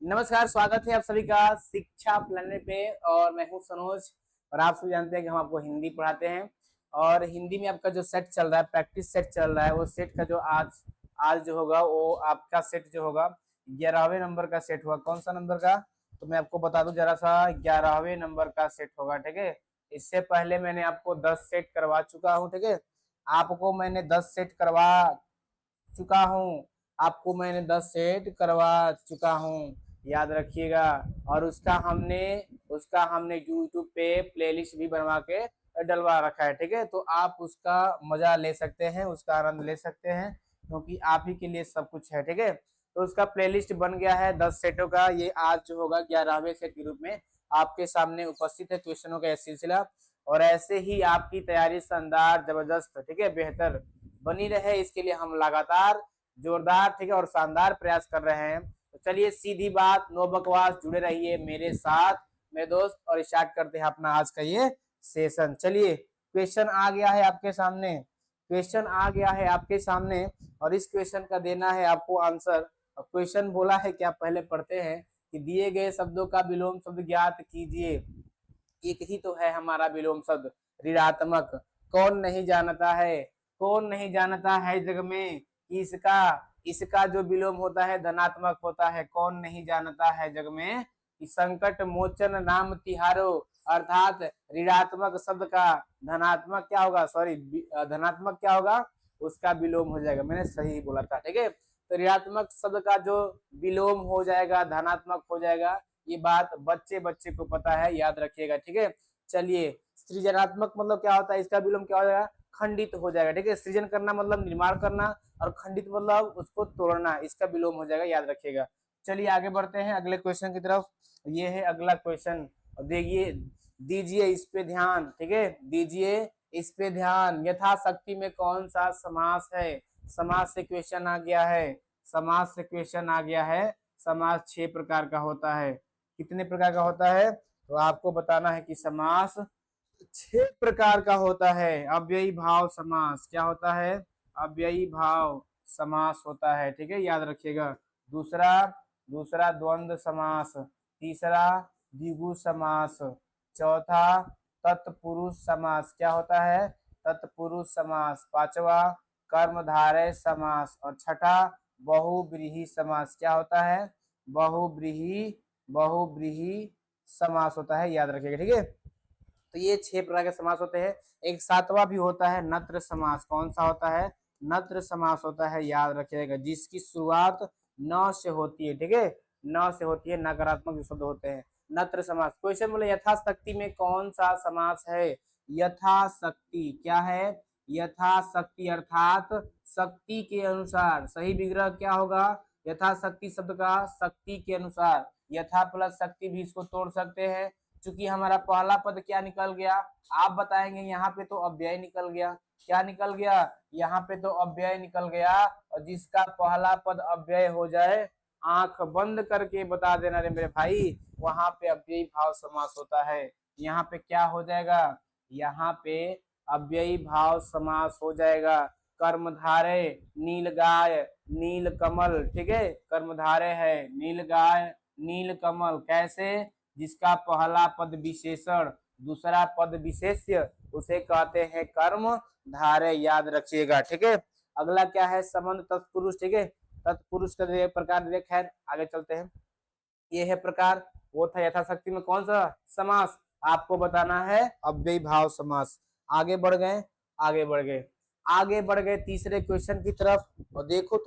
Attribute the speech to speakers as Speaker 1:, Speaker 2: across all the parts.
Speaker 1: नमस्कार, स्वागत है आप सभी का शिक्षा प्लानट पे। और मैं हूं सनोज। और आप सभी जानते हैं कि हम आपको हिंदी पढ़ाते हैं। और हिंदी में आपका जो सेट चल रहा है, प्रैक्टिस सेट चल रहा है, वो सेट का जो आज आज जो होगा वो आपका सेट जो होगा 11वें नंबर का सेट होगा। कौन सा नंबर का, तो मैं आपको बता दूं जरा सा, 11वें नंबर का सेट होगा। ठीक है, इससे पहले मैंने आपको 10 सेट करवा चुका हूँ। ठीक है, आपको मैंने 10 सेट करवा चुका हूँ, आपको मैंने 10 सेट करवा चुका हूँ, याद रखिएगा। और उसका हमने यूट्यूब पे प्लेलिस्ट भी बनवा के डलवा रखा है। ठीक है, तो आप उसका मजा ले सकते हैं, उसका आनंद ले सकते हैं, क्योंकि आप ही के लिए सब कुछ है। ठीक है, तो उसका प्लेलिस्ट बन गया है 10 सेटों का। ये आज जो होगा 11वें सेट के रूप में आपके सामने उपस्थित है, क्वेश्चनों का यह सिलसिला। और ऐसे ही आपकी तैयारी शानदार, जबरदस्त, ठीक है, बेहतर बनी रहे, इसके लिए हम लगातार जोरदार, ठीक है, और शानदार प्रयास कर रहे हैं। तो चलिए सीधी बात, नो बकवास, जुड़े रहिए मेरे साथ मेरे दोस्त, और स्टार्ट करते हैं अपना आज का ये सेशन। चलिए, क्वेश्चन आ गया है आपके सामने, क्वेश्चन आ गया है आपके सामने, और इस क्वेश्चन का देना है आपको आंसर। और क्वेश्चन बोला है, क्या पहले पढ़ते हैं कि दिए गए शब्दों का विलोम शब्द ज्ञात कीजिए। एक ही तो है हमारा विलोम शब्द, ऋणात्मक। कौन नहीं जानता है, कौन नहीं जानता है जग में कि इसका इसका जो विलोम होता है धनात्मक होता है। कौन नहीं जानता है जग में कि संकट मोचन नाम तिहारो, अर्थात ऋणात्मक शब्द का धनात्मक क्या होगा, सॉरी, धनात्मक क्या होगा, उसका विलोम हो जाएगा। मैंने सही बोला था। ठीक है, तो ऋणात्मक शब्द का जो विलोम हो जाएगा धनात्मक हो जाएगा। ये बात बच्चे बच्चे को पता है, याद रखिएगा। ठीक है, चलिए, सृजनात्मक मतलब क्या होता है, इसका विलोम क्या हो जाएगा, खंडित हो जाएगा। ठीक है, सृजन करना मतलब निर्माण करना, और खंडित मतलब उसको तोड़ना, इसका विलोम हो जाएगा, याद रखिएगा। चलिए आगे बढ़ते हैं अगले क्वेश्चन की तरफ। ये है अगला क्वेश्चन, देखिए, दीजिए इस पे ध्यान। ठीक है, दीजिए इस पे ध्यान। यथाशक्ति में कौन सा समास है। समास से क्वेश्चन आ गया है, समास से क्वेश्चन आ गया है। समास 6 प्रकार का होता है। कितने प्रकार का होता है, तो आपको बताना है कि समास 6 प्रकार का होता है। अव्ययी भाव समास क्या होता है, अव्ययी भाव समास होता है। ठीक है, याद रखिएगा। दूसरा दूसरा द्वंद्व समास, तीसरा द्विगु समास, चौथा तत्पुरुष समास क्या होता है, तत्पुरुष समास, पांचवा कर्मधारय समास, और छठा बहुव्रीहि समास क्या होता है, बहुव्रीहि बहुव्रीहि समास होता है, याद रखिएगा। ठीक है, तो ये 6 प्रकार के समास होते हैं। एक सातवां भी होता है नत्र समास। कौन सा होता है, नत्र समास होता है, याद रखिएगा, जिसकी शुरुआत न से होती है। ठीक है, न से होती है, नकारात्मक जो शब्द होते हैं, नत्र समास। क्वेश्चन बोले यथाशक्ति में कौन सा समास है। यथाशक्ति क्या है, यथाशक्ति अर्थात शक्ति के अनुसार। सही विग्रह क्या होगा, यथाशक्ति शब्द का शक्ति के अनुसार। यथा प्लस शक्ति भी इसको तोड़ सकते हैं। चूंकि हमारा पहला पद क्या निकल गया, आप बताएंगे, यहाँ पे तो अव्यय निकल गया। क्या निकल गया, यहाँ पे तो अव्यय निकल गया। और जिसका पहला पद अव्यय हो जाए, आंख बंद करके बता देना रे मेरे भाई, वहां पे अव्ययी भाव समास होता है। यहाँ पे क्या हो जाएगा, यहाँ पे अव्ययी भाव समास हो जाएगा। कर्मधारय नील गाय नील कमल। ठीक है, कर्मधारय है नील गाय नील कमल, कैसे, जिसका पहला पद विशेषण दूसरा पद विशेष्य, उसे कहते हैं कर्म धारय, याद रखिएगा। ठीक है, अगला क्या है, संबंध तत्पुरुष। ठीक है, तत्पुरुष का प्रकार देख, खैर आगे चलते हैं। ये है प्रकार, वो था यथाशक्ति में कौन सा समास, आपको बताना है अव्ययी भाव समास। आगे बढ़ गए, आगे बढ़ गए, आगे बढ़ गए तीसरे क्वेश्चन की तरफ। और देखो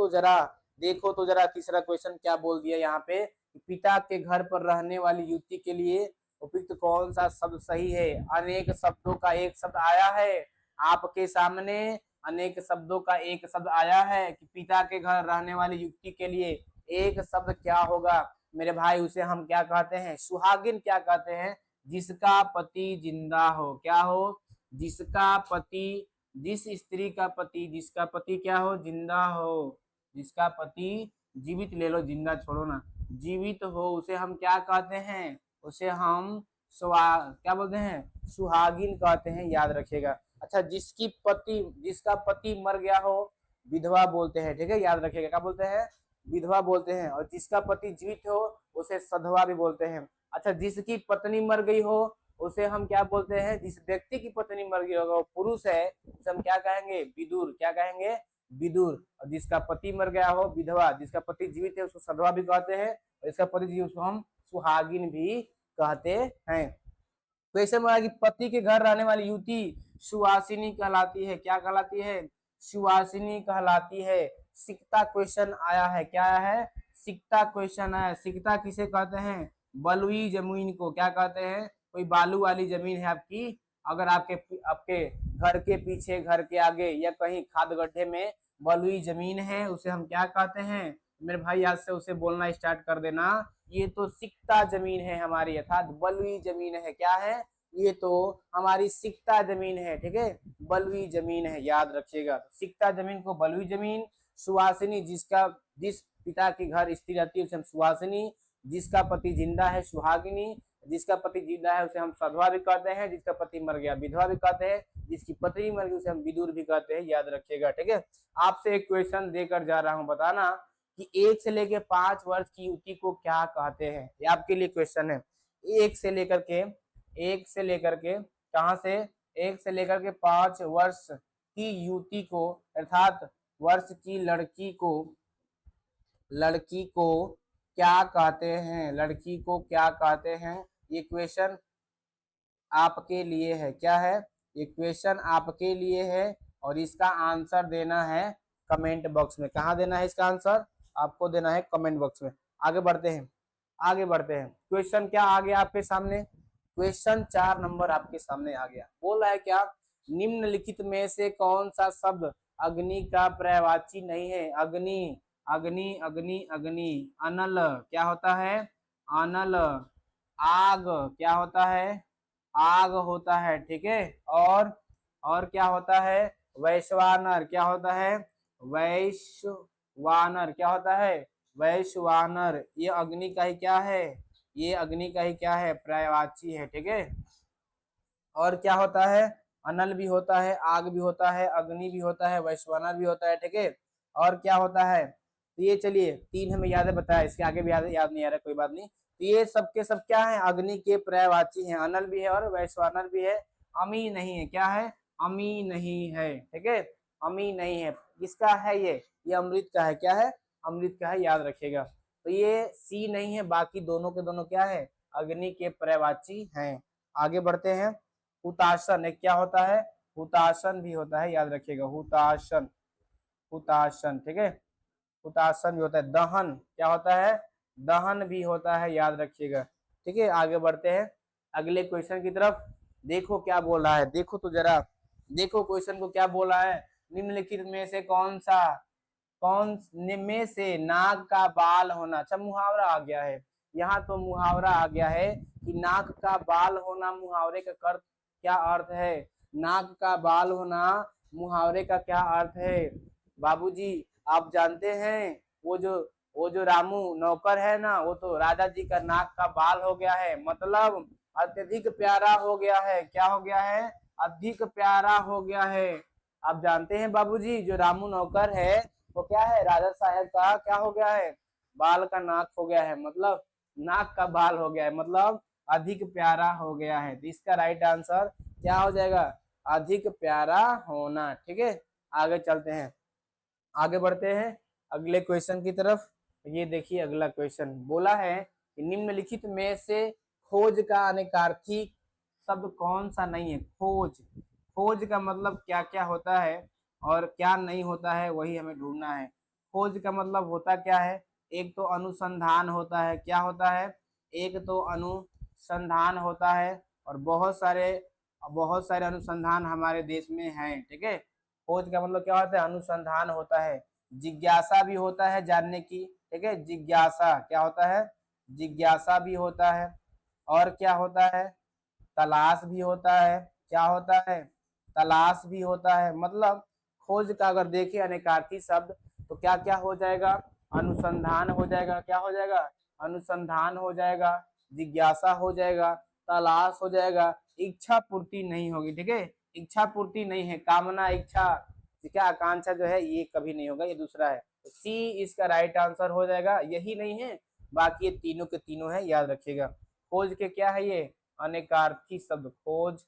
Speaker 1: तो जरा तीसरा क्वेश्चन क्या बोल दिया यहाँ पे, पिता के घर पर रहने वाली युवती के लिए उपयुक्त कौन सा शब्द सही है। अनेक शब्दों का एक शब्द आया है आपके सामने, अनेक शब्दों का एक शब्द आया है कि पिता के घर रहने वाली युवती के लिए एक शब्द क्या होगा मेरे भाई, उसे हम क्या कहते हैं, सुहागिन क्या कहते हैं, जिसका पति जिंदा हो। क्या हो, जिसका पति, जिस स्त्री का पति, जिसका पति क्या हो, जिंदा हो, जिसका पति जीवित ले लो, जिंदा छोड़ो ना, जीवित हो, उसे हम क्या कहते हैं, उसे हम क्या बोलते हैं, सुहागिन कहते हैं, याद रखिएगा। अच्छा, जिसका पति मर गया हो, विधवा बोलते हैं। ठीक है, याद रखिएगा, क्या बोलते हैं, विधवा बोलते हैं, और जिसका पति जीवित हो उसे सधवा भी बोलते हैं। अच्छा, जिसकी पत्नी मर गई हो उसे हम क्या बोलते हैं? जिस व्यक्ति की पत्नी मर गई होगा वो पुरुष है, उसे हम क्या कहेंगे? विदुर। क्या कहेंगे? विदुर। और जिसका पति मर गया हो विधवा, जिसका पति जीवित है उसको सधवा भी कहते हैं, और इसका पति जीवित उसको हम सुहागिन भी कहते हैं। तो ऐसे में कि पति के घर रहने वाली युवती सुवासिनी कहलाती है। क्या कहलाती है? सुवासिनी कहलाती है। सिकता क्वेश्चन आया है। क्या आया है? सिकता क्वेश्चन आया है। सिकता किसे कहते हैं? बलुई जमीन को। क्या कहते हैं? कोई बालू वाली जमीन है आपकी, अगर आपके आपके घर के पीछे, घर के आगे या कहीं खाद गड्ढे में बलुई जमीन है, उसे हम क्या कहते हैं? मेरे भाई आज से उसे बोलना स्टार्ट कर देना, ये तो सिकता जमीन है हमारी, अर्थात बलुई जमीन है। क्या है? ये तो हमारी सिकता जमीन है। ठीक है, बलुई जमीन है, याद रखिएगा। सिकता जमीन को बलुई जमीन। सुवासिनी, जिस पिता के घर स्त्री रहती है उसे हम सुवासिनी। जिसका पति जिंदा है सुहागिनी। जिसका पति जिंदा है उसे हम सधवा भी कहते हैं। जिसका पति मर गया विधवा भी कहते हैं। जिसकी पत्नी मर गई उसे हम विदुर भी कहते हैं। याद रखिएगा। ठीक है, आपसे एक क्वेश्चन देकर जा रहा हूं, बताना कि 1 से लेकर 5 वर्ष की युवती को क्या कहते हैं। ये आपके लिए क्वेश्चन है। 1 से लेकर के कहां से? 1 से लेकर के 5 वर्ष की युवती को, अर्थात वर्ष की लड़की को क्या कहते हैं? लड़की को क्या कहते हैं? ये क्वेश्चन आपके लिए है। क्या है? ये क्वेश्चन आपके लिए है, और इसका आंसर देना है कमेंट बॉक्स में। कहाँ देना है इसका आंसर? आपको देना है कमेंट बॉक्स में। आगे बढ़ते हैं। क्वेश्चन क्या आ गया आपके सामने? क्वेश्चन 4 नंबर आपके सामने आ गया। बोल रहा है क्या? निम्नलिखित में से कौन सा शब्द अग्नि का पर्यायवाची नहीं है? अग्नि, अग्नि, अग्नि, अग्नि। अनल क्या होता है? अनल। आग क्या होता है? आग होता है। ठीक है, और क्या होता है? वैश्वानर। क्या होता है? वैश्वानर। क्या होता है? वैश्वानर। ये अग्नि का ही क्या है? ये अग्नि का ही क्या है? पर्यायवाची है। ठीक है, और क्या होता है? अनल भी होता है, आग भी होता है, अग्नि भी होता है, वैश्वानर भी होता है। ठीक है, और क्या होता है? तो ये चलिए 3 हमें याद है, बताया, इसके आगे भी याद नहीं आ रहा, कोई बात नहीं। तो ये सब के सब क्या है? अग्नि के पर्यायवाची हैं। अनल भी है और वैश्वानर भी है। अमी नहीं है। क्या है? अमी नहीं है। ठीक है, अमी नहीं है। किसका है ये अमृत का है। क्या है? अमृत का है, याद रखिएगा। तो ये सी नहीं है, बाकी दोनों के दोनों क्या है? अग्नि के पर्यायवाची हैं। आगे बढ़ते हैं। हुताशन एक क्या होता है? हुताशन भी होता है, याद रखिएगा। हुताशन, हुताशन। ठीक है, हुताशन भी होता है। दहन क्या होता है? दहन भी होता है, याद रखिएगा। ठीक है, आगे बढ़ते हैं अगले क्वेश्चन की तरफ। देखो क्या बोल रहा है, देखो तो जरा, देखो क्वेश्चन को क्या बोला है। निम्नलिखित में से कौन में से नाक का बाल होना? अच्छा, मुहावरा आ गया है यहाँ, तो मुहावरा आ गया है कि नाक का बाल होना, मुहावरे का क्या अर्थ है? नाक का बाल होना मुहावरे का क्या अर्थ है? बाबूजी आप जानते हैं, वो जो रामू नौकर है ना, वो तो राजा जी का नाक का बाल हो गया है, मतलब अत्यधिक प्यारा हो गया है। क्या हो गया है? अधिक प्यारा हो गया है। आप जानते हैं बाबूजी, जो रामू नौकर है वो क्या है? राजा साहब का क्या हो गया है? बाल का नाक हो गया है, मतलब नाक का बाल हो गया है, मतलब अधिक प्यारा हो गया है। तो इसका राइट आंसर क्या हो जाएगा? अधिक प्यारा होना। ठीक है, आगे चलते हैं, आगे बढ़ते हैं अगले क्वेश्चन की तरफ। ये देखिए अगला क्वेश्चन बोला है कि निम्नलिखित में से खोज का अनेकार्थी शब्द कौन सा नहीं है? खोज, खोज का मतलब क्या क्या होता है और क्या नहीं होता है, वही हमें ढूंढना है। खोज का मतलब होता क्या है? एक तो अनुसंधान होता है। क्या होता है? एक तो अनुसंधान होता है, और बहुत सारे अनुसंधान हमारे देश में हैं। ठीक है, खोज का मतलब क्या होता है? अनुसंधान होता है। जिज्ञासा भी होता है जानने की। ठीक है, जिज्ञासा क्या होता है? जिज्ञासा भी होता है, और क्या होता है? तलाश भी होता है। क्या होता है? तलाश भी होता है। मतलब खोज का अगर देखें अनेकार्थी शब्द तो क्या क्या हो जाएगा? अनुसंधान हो जाएगा। क्या हो जाएगा? अनुसंधान हो जाएगा, जिज्ञासा हो जाएगा, तलाश हो जाएगा, इच्छा पूर्ति नहीं होगी। ठीक है, इच्छा पूर्ति नहीं है, कामना, इच्छा, क्या आकांक्षा जो है ये कभी नहीं होगा, ये दूसरा है। सी इसका राइट आंसर हो जाएगा, यही नहीं है बाकी ये तीनों के तीनों है, याद रखिएगा। खोज के क्या है ये, अनेकार्थी शब्द, खोज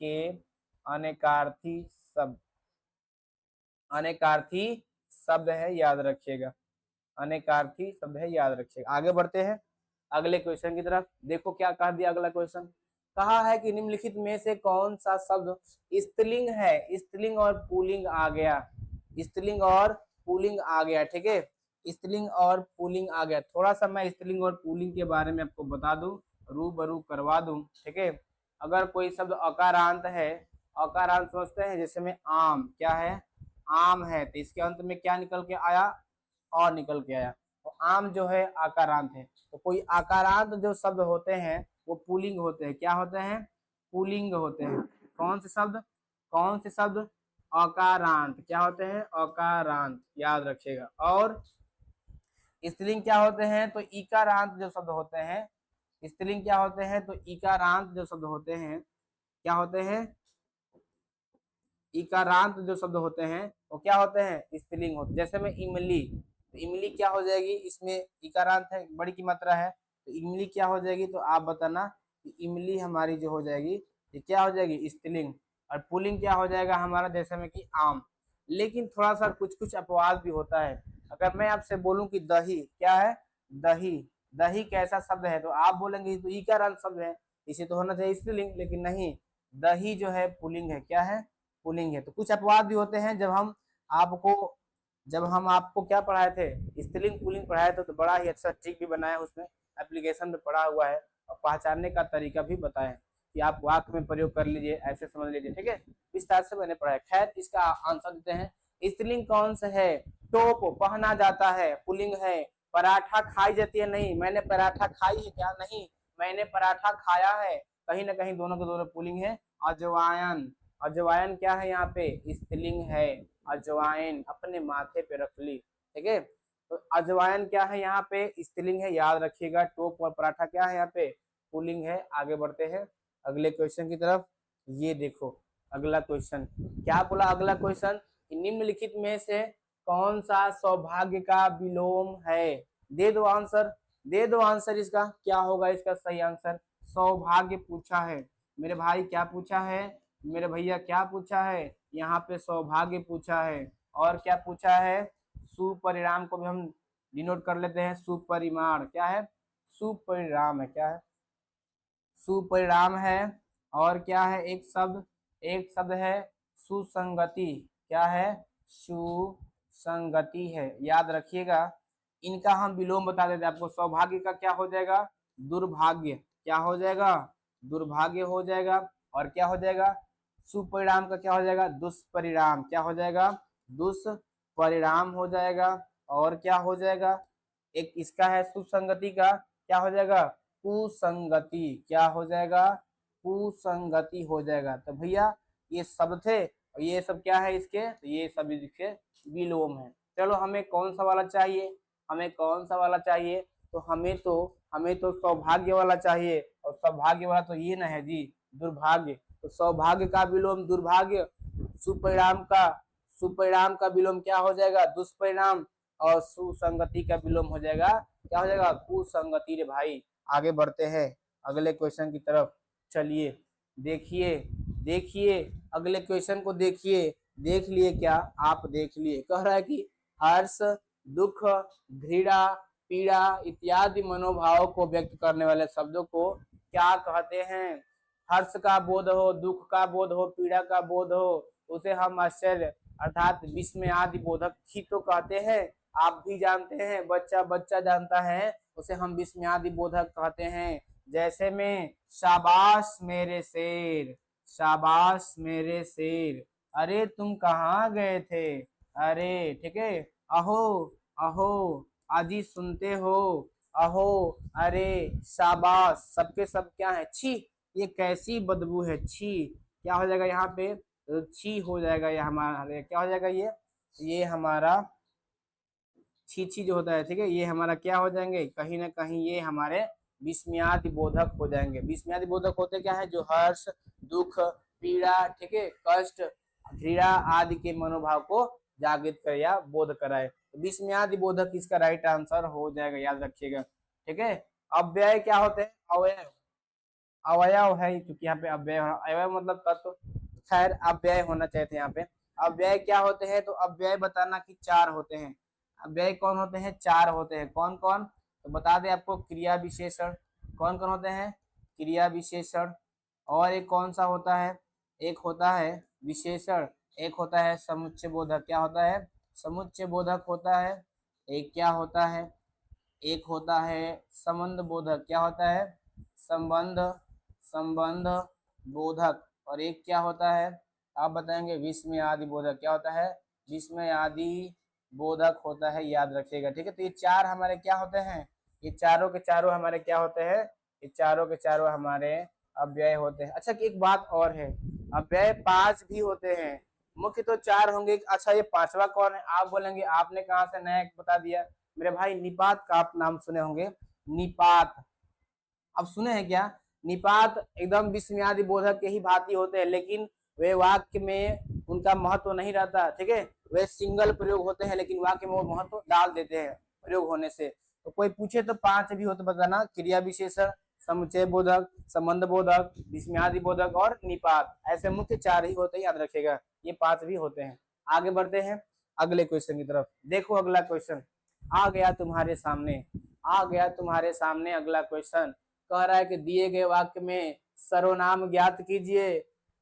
Speaker 1: के अनेकार्थी शब्द, अनेकार्थी शब्द है, याद रखिएगा, अनेकार्थी शब्द है, याद रखिएगा। आगे बढ़ते हैं अगले क्वेश्चन की तरफ। देखो क्या कह दिया अगला क्वेश्चन, कहा है कि निम्नलिखित में से कौन सा शब्द स्त्रीलिंग है, स्त्रीलिंग और पुल्लिंग आ गया, स्त्रीलिंग और पुल्लिंग आ गया, ठीक है, स्त्रीलिंग और पुल्लिंग आ गया। थोड़ा सा मैं स्त्रीलिंग और पुल्लिंग के बारे में आपको बता दूं, रूबरू करवा दूं, ठीक है। अगर कोई शब्द अकारांत है, अकारांत समझते हैं, जैसे में आम, क्या है, आम है, तो इसके अंत में क्या निकल के आया, और निकल के आया, तो आम जो है आकारांत है। तो कोई आकारांत जो शब्द होते हैं वो पुल्लिंग होते हैं, क्या होते हैं, पुल्लिंग होते हैं। कौन से शब्द, कौन से शब्द, अकारांत, क्या होते हैं, अकारांत, याद रखिएगा। और स्त्रीलिंग क्या होते हैं, तो इकारांत जो शब्द होते हैं, स्त्रीलिंग क्या होते हैं, तो इकारांत जो शब्द होते हैं, क्या होते हैं, इकारांत जो शब्द होते हैं वो क्या होते हैं, स्त्रीलिंग होते हैं। जैसे में इमली, तो इमली क्या हो जाएगी, इसमें इकारांत है, बड़ी की मात्रा है, तो इमली क्या हो जाएगी, तो आप बताना कि इमली हमारी जो हो जाएगी ये क्या हो जाएगी, स्त्रीलिंग। और पुल्लिंग क्या हो जाएगा हमारा, जैसे में कि आम। लेकिन थोड़ा सा कुछ कुछ अपवाद भी होता है। अगर मैं आपसे बोलूं कि दही, क्या है, दही, दही कैसा शब्द है, तो आप बोलेंगे तो इकारांत शब्द है, इसे तो होना चाहिए स्त्रीलिंग, लेकिन नहीं, दही जो है पुल्लिंग है, क्या है, पुल्लिंग है। तो कुछ अपवाद भी होते हैं। आपको जब हम आपको क्या पढ़ाए थे, स्त्रीलिंग पुल्लिंग पढ़ाए थे, तो बड़ा ही अच्छा ट्रिक भी बनाया, उसमें एप्लीकेशन में पढ़ा हुआ है, और पहचानने का तरीका भी बताया है कि आप वाक्य में प्रयोग कर लीजिए, ऐसे समझ लीजिए, ठीक है, विस्तार से मैंने पढ़ा है। खैर इसका आंसर देते हैं, स्त्रीलिंग कौन सा है, टोप पहना जाता है, पुल्लिंग है। पराठा खाई जाती है, नहीं, मैंने पराठा खाई है क्या, नहीं, मैंने पराठा खाया है, कहीं ना कहीं दोनों के दोनों पुल्लिंग है। अजवायन, अजवायन क्या है यहाँ पे, स्त्रीलिंग है, अजवाइन, अपने माथे पे रख ली, ठीक है। तो अजवायन क्या है यहाँ पे, स्त्रीलिंग है, याद रखिएगा। टोप और पराठा क्या है यहाँ पे, पुल्लिंग है। आगे बढ़ते हैं अगले क्वेश्चन की तरफ। ये देखो अगला क्वेश्चन क्या बोला, अगला क्वेश्चन, निम्नलिखित में से कौन सा सौभाग्य का विलोम है, दे दो आंसर, दे दो आंसर, इसका क्या होगा, इसका सही आंसर, सौभाग्य पूछा है मेरे भाई, क्या पूछा है मेरे भैया, क्या पूछा है, यहाँ पे सौभाग्य पूछा है। और क्या पूछा है, सुपरिणाम को भी हम डिनोट कर लेते हैं, सुपरिमाण, क्या है, सुपरिणाम है, क्या है, सुपरिणाम है। और क्या है, एक शब्द है सुसंगति, क्या है, सुसंगति है, याद रखिएगा। इनका हम विलोम बता देते हैं आपको। सौभाग्य का क्या हो जाएगा, दुर्भाग्य, क्या हो जाएगा, दुर्भाग्य हो जाएगा। और क्या हो जाएगा, सुपरिणाम का क्या हो जाएगा, दुष्परिणाम, क्या हो जाएगा, दुष्परिणाम हो जाएगा। और क्या हो जाएगा, एक इसका है सुसंगति का, क्या हो जाएगा, कुसंगति, क्या हो जाएगा, कुसंगति हो जाएगा। तो भैया ये सब थे, और ये सब क्या है इसके, तो ये सब इसके विलोम है। चलो हमें कौन सा वाला चाहिए, हमें कौन सा वाला चाहिए, तो हमें तो सौभाग्य वाला चाहिए, और सौभाग्य वाला तो ये ना है जी, दुर्भाग्य। तो सौभाग्य का विलोम दुर्भाग्य, सुपरिणाम का विलोम क्या हो जाएगा, दुष्परिणाम, और सुसंगति का विलोम हो जाएगा, क्या हो जाएगा, कुसंगति रे भाई। आगे बढ़ते हैं अगले क्वेश्चन की तरफ। चलिए देखिए, देखिए अगले क्वेश्चन को देखिए, देख लिए क्या आप, देख लिए, कह रहा है कि हर्ष, दुख, घृणा, पीड़ा इत्यादि मनोभावों को व्यक्त करने वाले शब्दों को क्या कहते हैं। हर्ष का बोध हो, दुख का बोध हो, पीड़ा का बोध हो, उसे हम आश्चर्य अर्थात विस्मय आदि बोधक ही तो कहते हैं। आप भी जानते हैं, बच्चा बच्चा जानता है, उसे हम विस्मय आदि बोधक कहते हैं। जैसे में शाबाश मेरे शेर, शाबाश मेरे शेर, अरे तुम कहाँ गए थे, अरे, ठीक है, अहो, अहो आदि सुनते हो, अहो, अरे, शाबाश, सबके सब क्या है, छी, ये कैसी बदबू है, छी, क्या हो जाएगा यहाँ पे, छी हो जाएगा, ये हमारा क्या हो जाएगा, ये हमारा छी छी जो होता है, ठीक है, ये हमारा क्या हो जाएंगे, कहीं ना कहीं ये हमारे विस्मयादि बोधक हो जाएंगे। विस्मयादि बोधक होते क्या है, जो हर्ष, दुख, पीड़ा, ठीक है, कष्ट, घृणा आदि के मनोभाव को जागृत करे या बोध कराए, तो विस्मयादि बोधक इसका राइट आंसर हो जाएगा, याद रखिएगा। ठीक है। अव्यय क्या होते हैं? अवयव, अवयव है क्योंकि यहाँ पे अव्यय, अवयव मतलब तत्व, खैर अव्यय होना चाहिए थे यहाँ पे। अव्यय क्या होते हैं? तो अव्यय बताना कि 4 होते हैं। अव्यय कौन होते हैं? 4 होते हैं। कौन कौन? तो बता दें आपको, क्रिया विशेषण। कौन कौन होते हैं? क्रिया विशेषण। और एक कौन सा होता है? एक होता है विशेषण, एक होता है समुच्चय बोधक। क्या होता है? समुच्चय बोधक होता है। एक क्या होता है? एक होता है संबंध बोधक। क्या होता है? संबंध, संबंध बोधक। और एक क्या होता है? आप बताएंगे विस्मय आदि बोधक। क्या होता है? विस्मय आदि बोधक होता है, याद रखिएगा। ठीक है। तो ये 4 हमारे क्या होते हैं? ये चारों के चारों हमारे क्या होते हैं? ये चारों के चारों हमारे अव्यय होते हैं। अच्छा, कि एक बात और है, अव्यय 5 भी होते हैं। मुख्य तो 4 होंगे। अच्छा, ये 5वां कौन है? आप बोलेंगे आपने कहाँ से नया एक बता दिया। मेरे भाई, निपात का आप नाम सुने होंगे, निपात। अब सुने हैं क्या? निपात एकदम विस्मयादि बोधक के ही भांति होते हैं, लेकिन वे वाक्य में उनका महत्व नहीं रहता। ठीक है। वे सिंगल प्रयोग होते हैं, लेकिन वाक्य में वो महत्व डाल देते हैं प्रयोग होने से। तो कोई पूछे तो 5 भी होते बताना, क्रिया विशेषण, समुच्चय बोधक, संबंध बोधक, विस्मयादि बोधक और निपात। ऐसे मुख्य 4 ही होते हैं, याद रखिएगा। ये 5 भी होते हैं। आगे बढ़ते हैं अगले क्वेश्चन की तरफ। देखो अगला क्वेश्चन आ गया तुम्हारे सामने, आ गया तुम्हारे सामने अगला क्वेश्चन। कह रहा है कि दिए गए वाक्य में सर्वनाम ज्ञात कीजिए।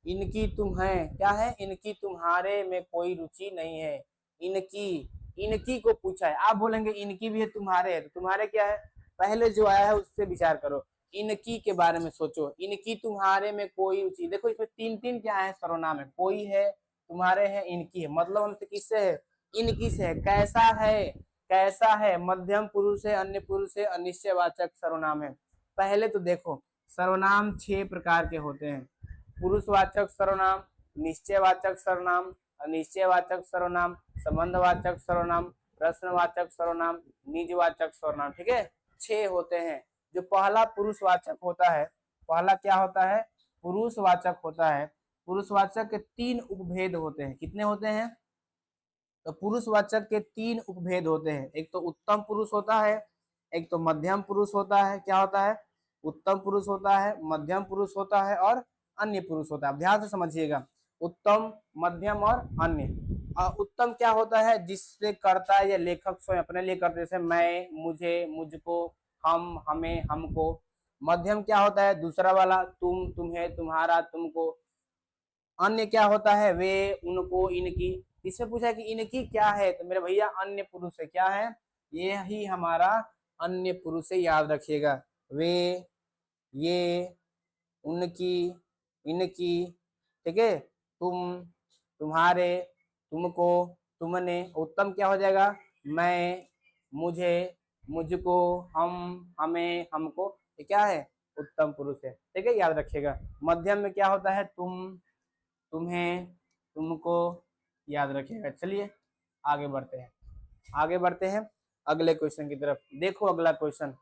Speaker 1: इनकी तुम्हें क्या है? इनकी तुम्हारे में कोई रुचि नहीं है। इनकी, इनकी को पूछा है। आप बोलेंगे इनकी भी है, तुम्हारे है, तो तुम्हारे क्या है? पहले जो आया है उससे विचार करो, इनकी के बारे में सोचो। इनकी तुम्हारे में कोई रुचि, देखो इसमें 3 क्या है? सर्वनाम है। कोई है, तुम्हारे है, इनकी है। मतलब हमसे किससे है? इनकी से है। कैसा है? कैसा है मध्यम पुरुष है, अन्य पुरुष है, अनिश्चयवाचक सर्वनाम है। पहले तो देखो, सर्वनाम 6 प्रकार के होते हैं। पुरुषवाचक सर्वनाम, निश्चयवाचक सर्वनाम, अनिश्चयवाचक सर्वनाम, संबंधवाचक सर्वनाम, प्रश्नवाचक सर्वनाम, निजवाचक सर्वनाम। ठीक है। 6 होते हैं। जो पहला पुरुषवाचक होता है, पहला क्या होता है? पुरुषवाचक होता है। पुरुषवाचक के 3 उपभेद होते हैं। कितने होते हैं? तो पुरुषवाचक के 3 उपभेद होते हैं। एक तो उत्तम पुरुष होता है, एक तो मध्यम पुरुष होता है। क्या होता है? उत्तम पुरुष होता है, मध्यम पुरुष होता है और अन्य पुरुष होता है। ध्यान से समझिएगा, उत्तम, मध्यम और अन्य। उत्तम क्या होता है? जिससे कर्ता या लेखक स्वयं अपने लिए करते, जैसे मैं, मुझे, मुझको, हम, हमें, हमको। मध्यम क्या होता है? दूसरा वाला, तुम, तुम्हें, तुम्हारा, तुमको। अन्य क्या होता है? वे, उनको, इनकी। इसमें पूछा है कि इनकी क्या है, तो मेरे भैया अन्य पुरुष है। क्या है? ये ही हमारा अन्य पुरुष है, याद रखिएगा। वे, ये, उनकी, इनकी। ठीक है। तुम, तुम्हारे, तुमको, तुमने। उत्तम क्या हो जाएगा? मैं, मुझे, मुझको, हम, हमें, हमको। ये क्या है? उत्तम पुरुष है। ठीक है, याद रखिएगा। मध्यम में क्या होता है? तुम, तुम्हें, तुमको, याद रखिएगा। चलिए आगे बढ़ते हैं, आगे बढ़ते हैं अगले क्वेश्चन की तरफ। देखो अगला क्वेश्चन,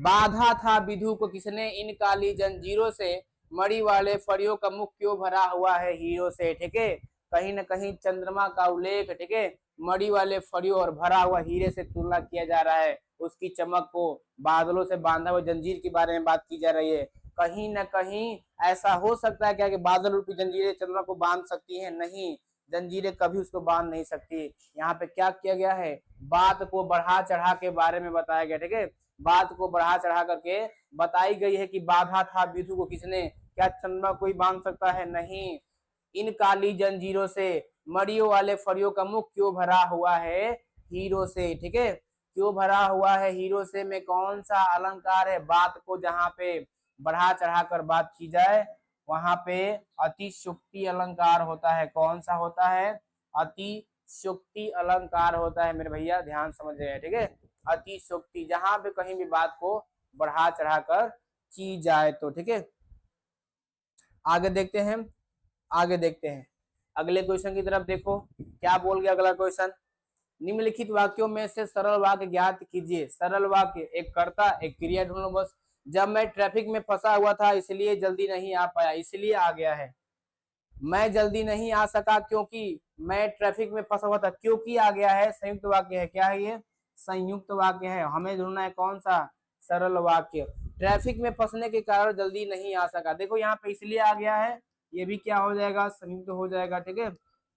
Speaker 1: बाधा था विधु को किसने, इन काली जंजीरों से मणि वाले फरियों का मुख क्यों भरा हुआ है हीरो से। ठीक है। कहीं ना कहीं चंद्रमा का उल्लेख, ठीक है, मणि वाले फरियों और भरा हुआ हीरे से तुलना किया जा रहा है। उसकी चमक को बादलों से बांधा हुआ जंजीर के बारे में बात की जा रही है। कहीं ना कहीं ऐसा हो सकता है क्या कि बादल रूपी जंजीरें चंद्रमा को बांध सकती हैं? नहीं, जंजीरें कभी उसको बांध नहीं सकती। यहाँ पे क्या किया गया है? बात को बढ़ा चढ़ा के बारे में बताया गया। ठीक है। बात को बढ़ा चढ़ा करके बताई गई है कि बाधा था विधु को किसने, क्या चंद्रमा कोई बांध सकता है? नहीं। इन काली जंजीरों से मड़ियों वाले फरियों का मुख क्यों भरा हुआ है हीरो से। ठीक है। क्यों भरा हुआ है हीरो से में कौन सा अलंकार है? बात को जहां पे बढ़ा चढ़ा कर बात की जाए वहां पे अतिशुक्ति अलंकार होता है। कौन सा होता है? अतिशुक्ति अलंकार होता है। मेरे भैया ध्यान समझिए। ठीक है। अतिशुक्ति, जहां पे कहीं भी बात को बढ़ा चढ़ा कर की जाए तो। ठीक है। आगे देखते हैं, आगे देखते हैं अगले क्वेश्चन की तरफ। देखो क्या बोल गया अगला क्वेश्चन, निम्नलिखित वाक्यों में से सरल वाक्य ज्ञात कीजिए। सरल वाक्य, एक कर्ता एक क्रिया ढूंढो बस। जब मैं ट्रैफिक में फंसा हुआ था इसलिए जल्दी नहीं आ पाया, इसलिए आ गया है। मैं जल्दी नहीं आ सका क्योंकि मैं ट्रैफिक में फंसा हुआ था, क्योंकि आ गया है, संयुक्त वाक्य है। क्या है ये? संयुक्त वाक्य है। हमें ढूंढना है कौन सा? सरल वाक्य। ट्रैफिक में फंसने के कारण जल्दी नहीं आ सका। देखो यहाँ पे इसलिए आ गया है, ये भी क्या हो जाएगा? संयुक्त हो जाएगा, ठीक है।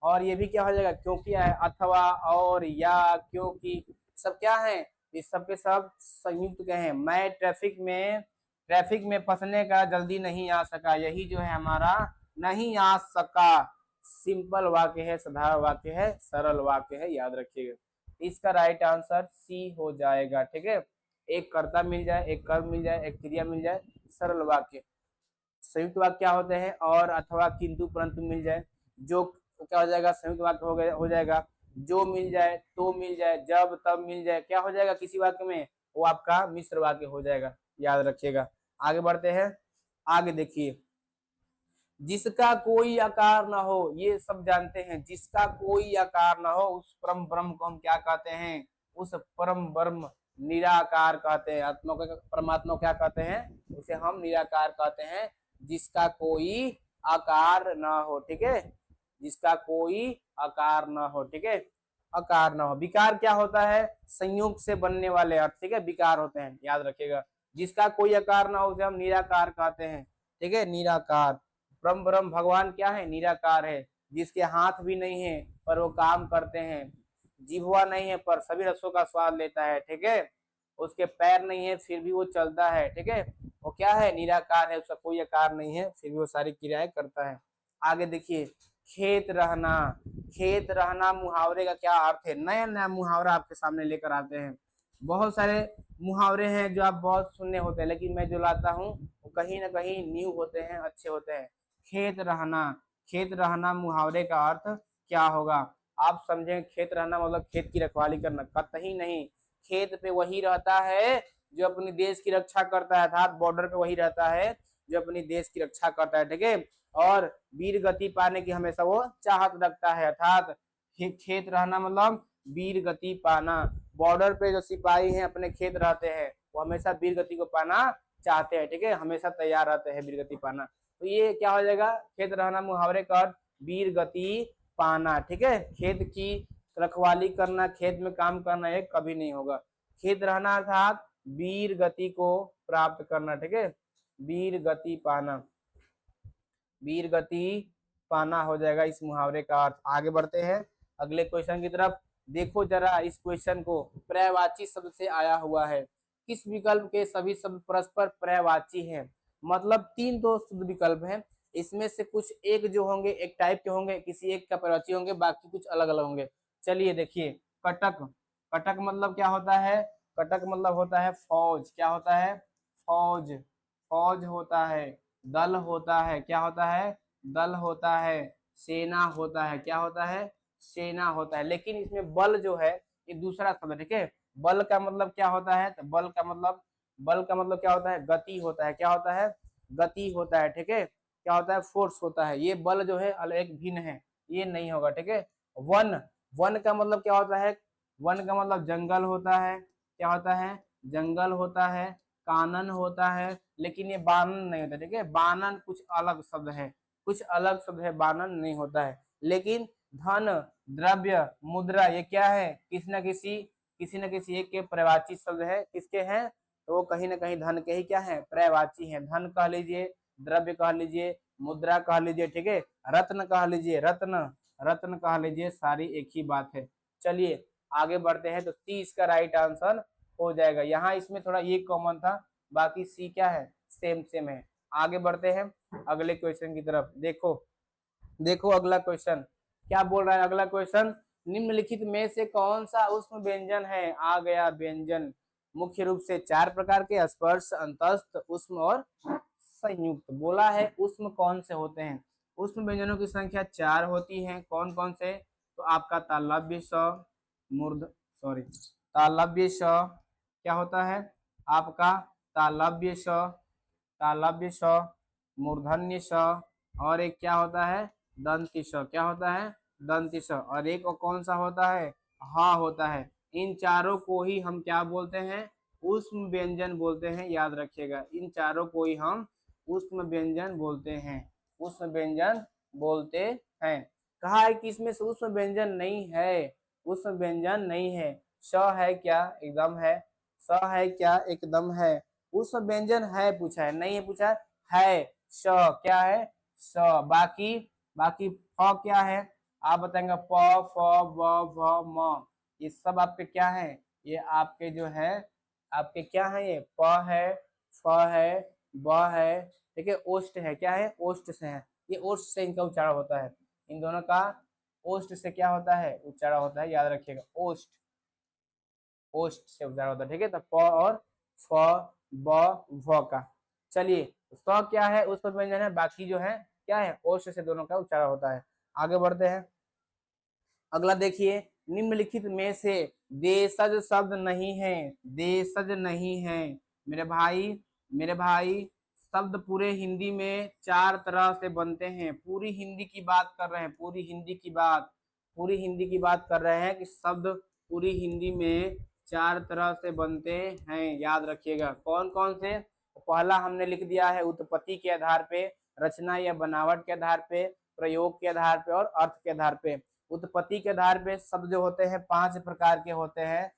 Speaker 1: और ये भी क्या हो जाएगा? क्योंकि है, अथवा, और, या, क्योंकि, सब क्या है? इस सब के सब संयुक्त के हैं। मैं ट्रैफिक में फंसने का जल्दी नहीं आ सका, यही जो है हमारा नहीं आ सका सिंपल वाक्य है, साधारण वाक्य है, सरल वाक्य है, याद रखिएगा। इसका राइट आंसर सी हो जाएगा, ठीक है। एक कर्ता मिल जाए, एक कर्म मिल जाए, एक क्रिया मिल जाए, सरल वाक्य। संयुक्त वाक्य क्या होते हैं? और, अथवा, किंतु, परंतु मिल जाए, जो क्या हो जाएगा? संयुक्त वाक्य हो जाएगा। जो मिल जाए, तो मिल जाए, जब तब मिल जाए, क्या हो जाएगा किसी वाक्य में? वो आपका मिश्र वाक्य हो जाएगा, याद रखिएगा। आगे बढ़ते हैं। आगे देखिए, जिसका कोई आकार ना हो, ये सब जानते हैं। जिसका कोई आकार ना हो उस परम ब्रह्म को हम क्या कहते हैं? उस परम ब्रह्म निराकार कहते हैं। आत्मा को, परमात्मा को क्या कहते हैं? उसे हम निराकार कहते हैं, जिसका कोई आकार ना हो, ठीक है। जिसका कोई आकार ना हो, ठीक है। आकार ना हो। विकार क्या होता है? संयोग से बनने वाले अर्थ, ठीक है, विकार होते हैं, याद रखिएगा। जिसका कोई आकार ना हो उसे हम निराकार कहते हैं, ठीक है, निराकार। ब्रह्म ब्रह्म भगवान क्या है? निराकार है। जिसके हाथ भी नहीं है पर वो काम करते हैं, जिह्वा नहीं है पर सभी रसों का स्वाद लेता है, ठीक है। उसके पैर नहीं है फिर भी वो चलता है, ठीक है। वो क्या है? निराकार है, उसका कोई आकार नहीं है फिर भी वो सारी क्रियाएं करता है। आगे देखिए, खेत रहना। खेत रहना मुहावरे का क्या अर्थ है? नया नया मुहावरा आपके सामने लेकर आते हैं। बहुत सारे मुहावरे हैं जो आप बहुत सुनने होते हैं, लेकिन मैं जो लाता हूँ वो कहीं ना कहीं न्यू होते हैं, अच्छे होते हैं। खेत रहना। खेत रहना मुहावरे का अर्थ क्या होगा? आप समझें, खेत रहना मतलब खेत की रखवाली करना, कतई नहीं। खेत पे वही रहता है जो अपने देश की रक्षा करता है, अर्थात बॉर्डर पे वही रहता है जो अपने देश की रक्षा करता है, ठीक है। और वीर गति पाने की हमेशा वो चाहत रखता है, अर्थात खेत रहना मतलब वीर गति पाना। बॉर्डर पे जो सिपाही हैं अपने खेत रहते हैं, वो हमेशा वीर गति को पाना चाहते हैं, ठीक है, हमेशा तैयार रहते हैं वीर गति पाना। तो ये क्या हो जाएगा? खेत रहना मुहावरे का अर्थ वीर गति पाना, ठीक है। खेत की रखवाली करना, खेत में काम करना, ये कभी नहीं होगा। खेत रहना अर्थात वीर गति को प्राप्त करना, ठीक है, वीर गति पाना। वीर गति पाना हो जाएगा इस मुहावरे का अर्थ। आगे बढ़ते हैं अगले क्वेश्चन की तरफ। देखो जरा इस क्वेश्चन को, पर्यायवाची शब्द से आया हुआ है। किस विकल्प के सभी शब्द परस्पर पर्यायवाची हैं? मतलब तीन तो शुद्ध विकल्प हैं, इसमें से कुछ एक जो होंगे एक टाइप के होंगे, किसी एक का पर्यायवाची होंगे, बाकी कुछ अलग अलग होंगे। चलिए देखिए, कटक। कटक मतलब क्या होता है? कटक मतलब होता है फौज। क्या होता है? फौज। फौज होता है। दल होता है। क्या होता है? दल होता है। सेना होता है। क्या होता है? सेना होता है। लेकिन इसमें बल जो है ये दूसरा शब्द है, ठीक है। बल का मतलब क्या होता है? तो बल का मतलब क्या होता है? गति होता है। क्या होता है? गति होता है, ठीक है। क्या होता है? फोर्स होता है। ये बल जो है अलग एक भिन्न है, ये नहीं होगा, ठीक है। वन। वन का मतलब क्या होता है? वन का मतलब जंगल होता है। क्या होता है? जंगल होता है। कानन होता है, लेकिन ये बानन नहीं होता, ठीक है। बानन कुछ अलग शब्द है, कुछ अलग शब्द है, बानन नहीं होता है। लेकिन धन, द्रव्य, मुद्रा, ये क्या है? किसी न किसी एक के पर्यायवाची शब्द है। किसके हैं? तो वो कहीं ना कहीं धन के ही क्या है? पर्यायवाची है। धन कह लीजिए, द्रव्य कह लीजिए, मुद्रा कह लीजिए, ठीक है, रत्न कह लीजिए, रत्न कह लीजिए, सारी एक ही बात है। चलिए आगे बढ़ते हैं। तो सी इसका राइट आंसर हो जाएगा। यहाँ इसमें थोड़ा ये कॉमन था, बाकी सी क्या है? सेम सेम है। आगे बढ़ते हैं अगले क्वेश्चन की तरफ। देखो देखो अगला क्वेश्चन क्या बोल रहा है। अगला क्वेश्चन, निम्नलिखित में से कौन सा ऊष्म व्यंजन है? आ गया व्यंजन। मुख्य रूप से चार प्रकार के, स्पर्श, अंतस्थ, ऊष्म और संयुक्त। बोला है ऊष्म कौन से होते हैं? ऊष्म व्यंजनों की संख्या चार होती है। कौन कौन से? तो आपका तालव्य स, मूर्ध सॉरी तालव्य स, क्या होता है आपका? तालव्य स, तालव्य स, मूर्धन्य स, और एक क्या होता है? दंती स। क्या होता है? दंती स। और एक और कौन सा होता है? हा होता है। इन चारों को ही हम क्या बोलते हैं? ऊष्म व्यंजन बोलते हैं, याद रखिएगा। इन चारों को ही हम ऊष्म व्यंजन बोलते हैं, ऊष्म व्यंजन बोलते हैं। कहा है कि इसमें से उसमें व्यंजन नहीं है, उसमें व्यंजन नहीं है। श है क्या? एकदम है। स है क्या? एकदम है। उसमें व्यंजन है पूछा है, नहीं है पूछा है। श क्या है? स। बाकी बाकी फ क्या है? आप बताएंगे प, फ, ब, भ, म। ये सब आपके क्या है? ये आपके जो है, आपके क्या है? ये प है, फ है, ब है, ठीक है, ओष्ठ है। क्या है? ओष्ठ से है। ये ओष्ठ से इनका उच्चारण होता है। इन दोनों का ओष्ठ से क्या होता है? उच्चारण होता है, याद रखिएगा। ओष्ठ, ओष्ठ से उच्चारण होता है, ठीक है। तो प और फ, ब, भ का। चलिए, स क्या है? उस पर व्यंजन है। बाकी जो है क्या है? ओष्ठ से दोनों का उच्चारण होता है। आगे बढ़ते हैं। अगला देखिए, निम्नलिखित में से देशज शब्द नहीं है, देशज नहीं है। मेरे भाई, मेरे भाई, शब्द पूरे हिंदी में चार तरह से बनते हैं। पूरी हिंदी की बात कर रहे हैं, पूरी हिंदी की बात, पूरी हिंदी की बात कर रहे हैं कि शब्द पूरी हिंदी में चार तरह से बनते हैं। याद रखिएगा कौन कौन से। पहला हमने लिख दिया है उत्पत्ति के आधार पे, रचना या बनावट के आधार पे, प्रयोग के आधार पे और अर्थ के आधार पे। उत्पत्ति के आधार पे शब्द जो होते हैं 5 प्रकार के होते हैं।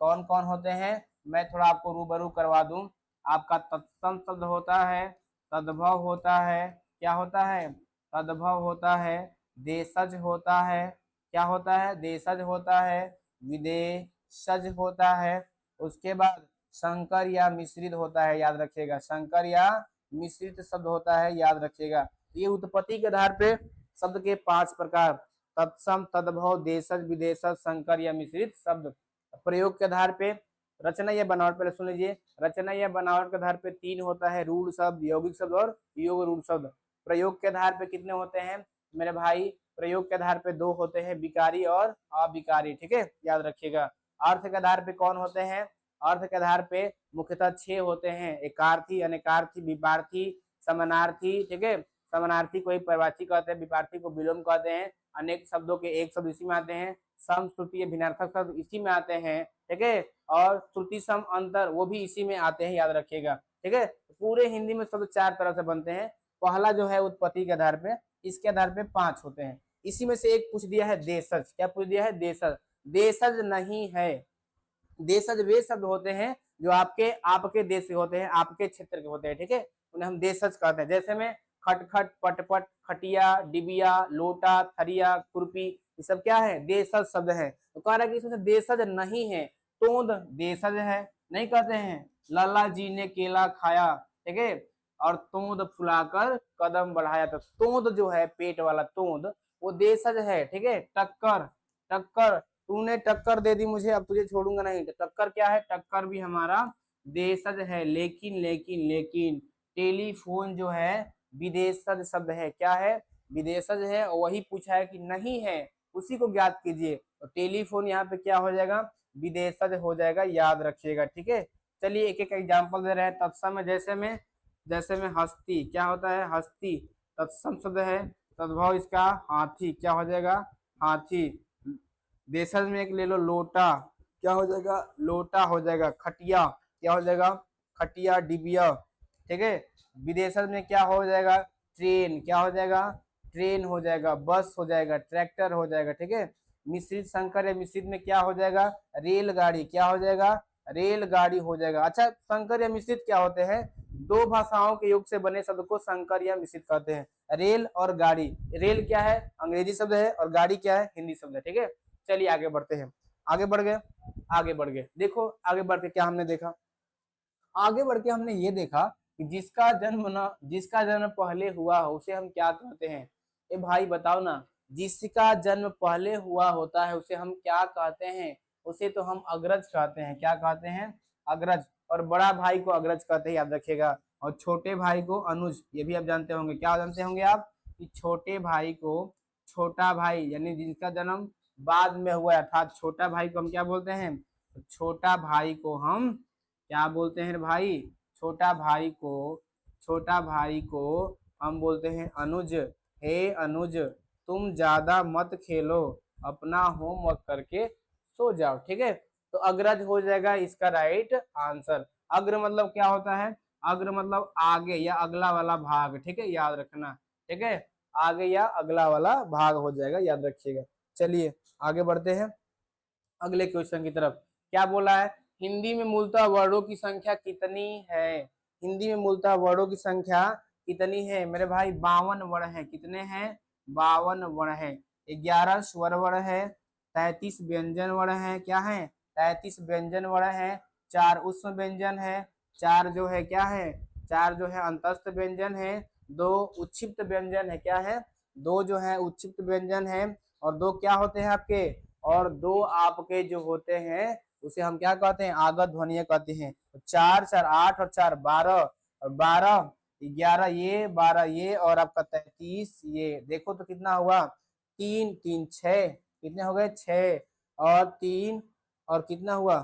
Speaker 1: कौन कौन होते हैं? मैं थोड़ा आपको रूबरू करवा दूं। आपका तत्सम शब्द होता है, तद्भव होता है, क्या होता है? तद्भव होता है, देशज होता है, क्या होता है? देशज होता है, विदेशज होता है, उसके बाद संकर या मिश्रित होता है। याद रखिएगा, संकर या मिश्रित शब्द होता है, याद रखिएगा। ये उत्पत्ति के आधार पे शब्द के 5 प्रकार, तत्सम, तद्भव, देशज, विदेशज, संकर या मिश्रित शब्द। प्रयोग के आधार पे, रचना या बनावट, पहले सुन लीजिए। रचना या बनावट के आधार पे 3 होता है, रूढ़ शब्द, यौगिक शब्द और योग रूढ़ शब्द। प्रयोग के आधार पे कितने होते हैं मेरे भाई? प्रयोग के आधार पे 2 होते हैं, विकारी और अविकारी, ठीक है, याद रखिएगा। अर्थ के आधार पे कौन होते हैं? अर्थ के आधार पे मुख्यतः 6 होते हैं, एकार्थी, अनेकार्थी, विपार्थी, समानार्थी, ठीक है। समानार्थी को ही परिवाची कहते हैं, विपार्थी को विलोम कहते हैं। अनेक शब्दों के एक शब्द इसी में आते हैं, सम, श्रुति, भिन्नार्थक शब्द इसी में आते हैं, ठीक है। और श्रुति, सम, अंतर वो भी इसी में आते हैं, याद रखिएगा, ठीक है। पूरे हिंदी में शब्द 4 तरह से बनते हैं। पहला जो है उत्पत्ति के आधार पे, इसके आधार पे 5 होते हैं। इसी में से एक पूछ दिया है देशज, क्या पूछ दिया है? देशज। देशज नहीं है। देशज वे शब्द होते हैं जो आपके आपके देश के होते हैं, आपके क्षेत्र के होते हैं, ठीक है, उन्हें हम देशज कहते हैं। जैसे में खटखट, पटपट, खटिया, डिबिया, लोटा, थरिया, खुरपी, ये सब क्या है? देशज शब्द है। तो कह रहा है कि इसमें से देशज नहीं है। तोंद देशज है, नहीं कहते हैं। लाला जी ने केला खाया, ठीक है, और तोंद फुलाकर कदम बढ़ाया। तो तोंद जो है, पेट वाला तोंद, वो देशज है, ठीक है। टक्कर, टक्कर, तूने टक्कर दे दी मुझे, अब तुझे छोड़ूंगा नहीं। तो टक्कर क्या है? टक्कर भी हमारा देशज है। लेकिन लेकिन लेकिन टेलीफोन जो है विदेशज शब्द है, क्या है? विदेशज है। और वही पूछा है कि नहीं है, उसी को ज्ञात कीजिए। तो टेलीफोन यहाँ पे क्या हो जाएगा? विदेशज हो जाएगा, याद रखिएगा, ठीक है। चलिए एक एक एग्जाम्पल दे रहे हैं। तत्सम में जैसे में हस्ती, क्या होता है? हस्ती तत्सम शब्द है। तद्भव इसका हाथी, क्या हो जाएगा? हाथी। देशज में एक ले लो, लोटा, क्या हो जाएगा? लोटा हो जाएगा। खटिया, क्या हो जाएगा? खटिया, डिबिया, ठीक है। विदेशज में क्या हो जाएगा? ट्रेन, क्या हो जाएगा? ट्रेन हो जाएगा। बस हो जाएगा, ट्रैक्टर हो जाएगा, ठीक है। मिश्रित, संकर या मिश्रित में क्या हो जाएगा? रेलगाड़ी, क्या हो जाएगा? रेलगाड़ी हो जाएगा। अच्छा, संकर या मिश्रित क्या होते हैं? 2 भाषाओं के योग से बने शब्द को संकर या मिश्रित कहते हैं। रेल और गाड़ी। रेल क्या है? अंग्रेजी शब्द है, और गाड़ी क्या है? हिंदी शब्द है, ठीक है। चलिए आगे बढ़ते हैं। आगे बढ़ गए, आगे बढ़ गए। देखो आगे बढ़ के क्या हमने देखा? आगे बढ़ के हमने ये देखा कि जिसका जन्म पहले हुआ हो उसे हम क्या कहते हैं? ए भाई बताओ ना, जिसका जन्म पहले हुआ होता है उसे हम क्या कहते हैं? उसे तो हम अग्रज कहते हैं। क्या कहते हैं? अग्रज। और बड़ा भाई को अग्रज कहते हैं, याद रखिएगा। और छोटे भाई को अनुज। ये भी आप जानते होंगे। क्या जानते होंगे आप? कि छोटे भाई को छोटा भाई, यानी जिनका जन्म बाद में हुआ, अर्थात छोटा भाई को हम क्या बोलते हैं? तो छोटा भाई को हम क्या बोलते हैं भाई? छोटा भाई को हम बोलते हैं अनुज। हे अनुज, तुम ज्यादा मत खेलो, अपना होमवर्क करके सो जाओ, ठीक है। तो अग्रज हो जाएगा इसका राइट आंसर। अग्र मतलब क्या होता है? अग्र मतलब आगे या अगला वाला भाग, ठीक है, याद रखना, ठीक है। आगे या अगला वाला भाग हो जाएगा, याद रखिएगा। चलिए आगे बढ़ते हैं अगले क्वेश्चन की तरफ। क्या बोला है, हिंदी में मूलतः वर्णों की संख्या कितनी है? हिंदी में मूलतः वर्णों की संख्या कितनी है मेरे भाई? 52 वर्ण है। कितने हैं? 52 वर्ण है। 11 स्वर वर्ण है, 33 व्यंजन वर्ण है। क्या है? 33 व्यंजन वर्ण है। 4 उष्म व्यंजन है, 4 जो है क्या है? 4 जो है अंतस्थ व्यंजन है, 2 उच्छिष्ट व्यंजन है। क्या है? 2 जो है उच्छिष्ट व्यंजन है, और 2 क्या होते हैं आपके? और 2 आपके जो होते हैं उसे हम क्या कहते हैं? आगत ध्वनिय कहते हैं। 4 4 8 और 4 12, और 12 11 ये, 12 ये, और आपका 33 ये। देखो तो कितना हुआ? 3 3 6, कितने हो गए? 6, और 3, और कितना हुआ?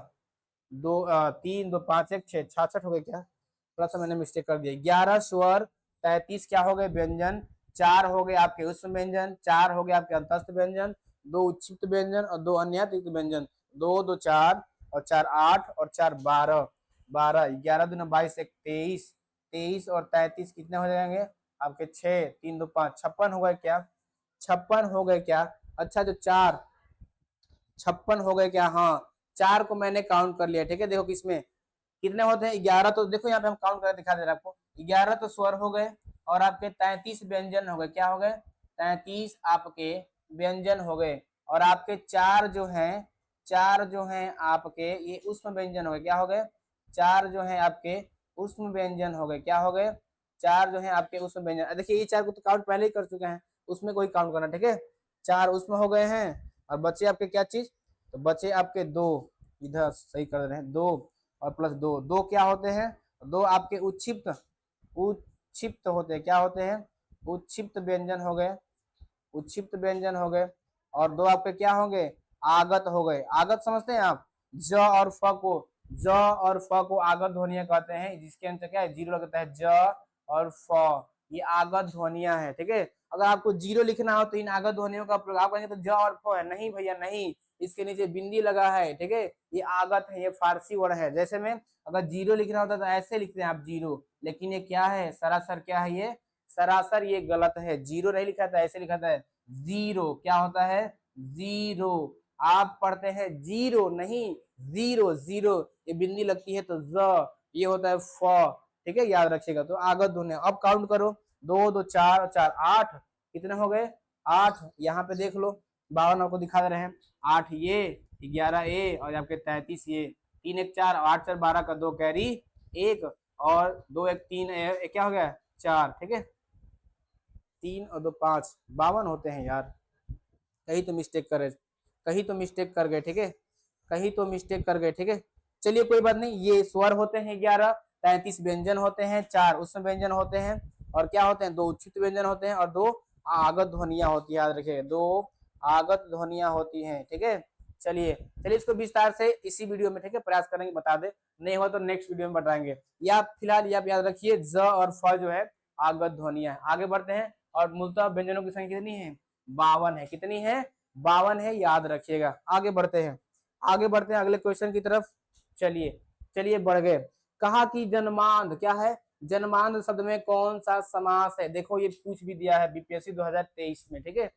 Speaker 1: 2 3 2 5 1 6, 66 हो गए। क्या थोड़ा सा मैंने मिस्टेक कर दिया। 11 स्वर, 33 क्या हो गए? व्यंजन, 4 हो गए आपके उष्म व्यंजन, 4 हो गए आपके अंतस्थ व्यंजन, 2 उच्छिष्ट व्यंजन और 2 अन्यत्रित व्यंजन। 2 2 4, और 4 8, और 4 12, 12 11 दूना 22 1 23, 23 और 33 कितने हो जाएंगे आपके? 6 3 2 5, 56 हो गए। क्या 56 हो गए? क्या अच्छा, जो 4 56 हो गए क्या? हाँ, 4 को मैंने काउंट कर लिया। ठीक है, देखो किसमें कितने होते हैं? 11। तो देखो यहाँ पे हम काउंट करके दिखा दे रहे हैं आपको। 11 तो स्वर हो गए, और आपके 33 व्यंजन हो गए। क्या हो गए? 33 आपके व्यंजन हो गए, और आपके 4 जो हैं, 4 जो हैं आपके ये उष्म व्यंजन हो गए। क्या हो गए? 4 जो है आपके उष्म व्यंजन हो गए। क्या हो गए? 4 जो है आपके उष्म व्यंजन। देखिए ये 4 को तो काउंट पहले ही कर चुके हैं, उसमें कोई काउंट करना। ठीक है, 4 उष्म हो गए हैं, और बचे आपके क्या चीज? तो बचे आपके 2, इधर सही कर रहे हैं, 2 और प्लस 2, 2 क्या होते हैं? 2 आपके उच्छिष्ट, उच्छिष्ट होते हैं। क्या होते हैं? उच्छिष्ट व्यंजन हो गए, उच्छिष्ट व्यंजन हो गए। और 2 आपके क्या होंगे? आगत हो गए। आगत समझते हैं आप? ज और फ को, ज और फ को आगत ध्वनियां कहते हैं, जिसके अंत क्या है? जीरो लगता है। ज और फ ये आगत ध्वनियां है। ठीक है, अगर आपको जीरो लिखना हो तो इन आगत ध्वनियों का प्रयोग आप कहेंगे तो ज और फ है। नहीं भैया नहीं, इसके नीचे बिंदी लगा है। ठीक है, ये आगत है, ये फारसी वर्ड है। जैसे में अगर जीरो लिखना होता तो ऐसे लिखते हैं आप जीरो, लेकिन ये क्या है? सरासर क्या है? ये सरासर ये गलत है। जीरो नहीं लिखा था, ऐसे लिखा था जीरो। क्या होता है? जीरो। आप पढ़ते हैं जीरो, नहीं जीरो। जीरो ये बिंदी लगती है तो ज, ये होता है फ। ठीक है, याद रखिएगा। तो आगत ध्वनि। अब काउंट करो, 2 2 4 4 8, कितने हो गए? 8। यहाँ पे देख लो, 52 आपको दिखा दे रहे हैं। 8 ये, 11 ये, और आपके 33 ये। 3 1 4, 8 4 12 का 2 कैरी 1, और 2 1 3 क्या हो गया? 4। ठीक है, 3 और 2 5, 52 होते हैं यार। कहीं तो मिस्टेक कर, कहीं तो मिस्टेक कर गए। ठीक है, कहीं तो मिस्टेक कर गए। ठीक है, चलिए कोई बात नहीं। ये स्वर होते हैं 11, 33 व्यंजन होते हैं, 4 उष्म व्यंजन होते हैं, और क्या होते हैं? 2 उच्छिष्ट व्यंजन होते हैं, और 2 आगत ध्वनियां होती है। याद रखिए, 2 आगत ध्वनियां होती हैं। ठीक है, चलिए चलिए इसको विस्तार से इसी वीडियो में, ठीक है, प्रयास करेंगे बता दे। नहीं हुआ तो नेक्स्ट वीडियो में बताएंगे। या फिलहाल आप याद रखिए, ज और फ जो है आगत ध्वनियां। आगे बढ़ते हैं, और मूलतः व्यंजनों की संख्या कितनी है? 52 है। कितनी है? 52 है, याद रखिएगा। आगे बढ़ते हैं, आगे बढ़ते हैं अगले क्वेश्चन की तरफ। चलिए चलिए बढ़ गए। कहा कि जन्मांध क्या है? जन्मांध शब्द में कौन सा समास है? देखो ये पूछ भी दिया है बीपीएससी 2023 में। ठीक है,